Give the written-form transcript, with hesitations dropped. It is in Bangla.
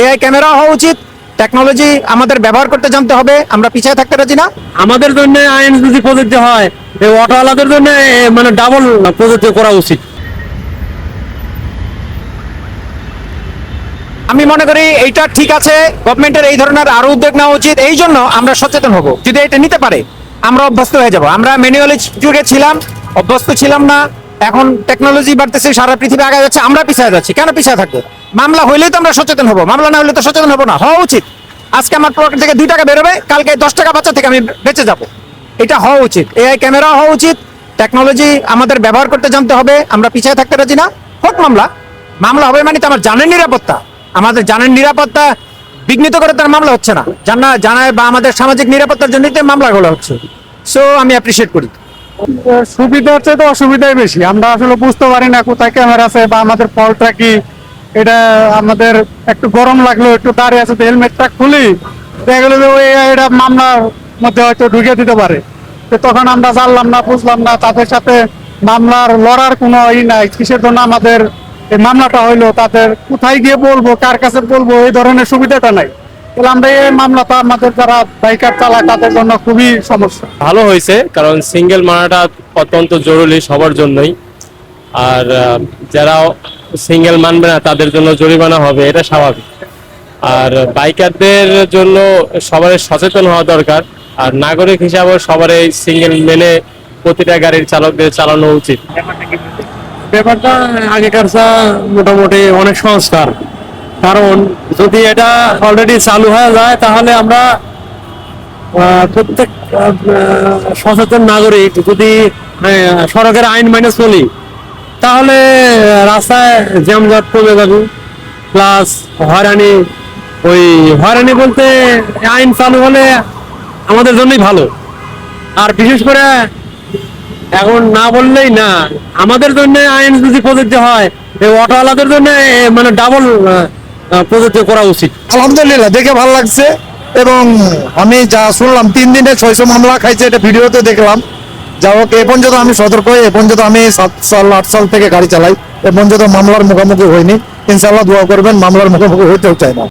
এআই ক্যামেরা হওয়া উচিত। টেকনোলজি আমাদের ব্যবহার করতে জানতে হবে, আমরা পিছিয়ে থাকতে রাজি না। আমাদের জন্য আইন যদি প্রযোজ্য হয়, এই অটোওয়ালাদের জন্য মানে ডাবল প্রযোজ্য করা উচিত। আমি মনে করি এইটা ঠিক আছে, গভর্নমেন্টের এই ধরনের আরো উদ্যোগ নেওয়া উচিত। এই জন্য আমরা সচেতন হব। যদি এটা নিতে পারে আমরা অভ্যস্ত হয়ে যাব। আমরা ম্যানুয়ালি যুগে ছিলাম, অভ্যস্ত ছিলাম না। এখন টেকনোলজি বাড়তেছে, সারা পৃথিবী আগে যাচ্ছে, আমরা পিছিয়ে যাচ্ছি। কেন পিছিয়ে থাকবো? মামলা হইলেই তো আমরা সচেতন হব, মামলা না হলে তো সচেতন হবো না। হওয়া উচিত। আজকে আমার পকেট থেকে 2 টাকা বেরোবে, কালকে 10 টাকা বাচ্চা থেকে আমি বেঁচে যাব। এটা হওয়া উচিত। এআই ক্যামেরা হওয়া উচিত। টেকনোলজি আমাদের ব্যবহার করতে জানতে হবে, আমরা পিছিয়ে থাকতে রাজি না। হোক মামলা, মামলা হবে মানে তো আমার জানের নিরাপত্তা, আমাদের জানের নিরাপত্তা বিঘ্নিত করে তার মামলা হচ্ছে না। জানায় বা আমাদের সামাজিক নিরাপত্তার জন্যই তো মামলাগুলো হচ্ছে। সো আমি অ্যাপ্রিসিয়েট করি। সুবিধার চেয়ে তো অসুবিধাই বেশি। আমরা আসলে বুঝতে পারি না কোথায় ক্যামেরা আছে বা আমাদের ফলটা কি। এটা আমাদের একটু গরম লাগলো, একটু দাঁড়িয়ে আছে, হেলমেটটা খুলি, দেখা গেলো যে ওই এটা মামলার মধ্যে হয়তো ঢুকে দিতে পারে। তো তখন আমরা জানলাম না, বুঝলাম না, তাদের সাথে মামলার লড়ার কোনো নাই। কিসের জন্য আমাদের এই মামলাটা হইলো, তাদের কোথায় গিয়ে বলবো, কার কাছে বলবো, এই ধরনের সুবিধাটা নাই। তাহলে আমরা এই মামলাটা আমাদের যারা বাইকার চালায় তাদের জন্য খুবই সমস্যা। ভালো হয়েছে, কারণ সিঙ্গেল মারাটা অত্যন্ত জরুরি সবার জন্যই। আর যারা সিঙ্গেল মানবে না তাদের জন্য জরিমানা হবে, এটা স্বাভাবিক। আর বাইকারদের জন্য সবার সচেতন হওয়া দরকার। আর নাগরিক হিসাবে সবার এই সিঙ্গেল মেনে প্রতিটা গাড়ির চালকদের চালানো উচিত। ব্যাপারটা আগেকার মোটামুটি অনেক সংস্কার। কারণ যদি এটা অলরেডি চালু হয়ে যায় তাহলে আমরা প্রত্যেক সচেতন নাগরিক যদি সড়কের আইন মেনে চলি তাহলে রাস্তায় জ্যামজট কমে যাবে। প্লাস হয়রানি বলতে আইন চালু হলে আমাদের জন্যই ভালো। আর বিশেষ করে এখন না বললেই না, আমাদের জন্য আইন যদি প্রযোজ্য হয়, এই অটোওয়ালাদের জন্য মানে ডাবল প্রযোজ্য করা উচিত। আলহামদুলিল্লাহ, দেখে ভালো লাগছে। এবং আমি যা শুনলাম 3 দিনে 600 মামলা খাইছে, এটা ভিডিওতে দেখলাম। যা হোক, এ পর্যন্ত আমি সতর্ক, এ পর্যন্ত আমি 7 সাল 8 সাল থেকে গাড়ি চালাই, এ পর্যন্ত মামলার মুখোমুখি হইনি। ইনশাল্লাহ দোয়া করবেন, মামলার মুখোমুখি হইতেও চাই না।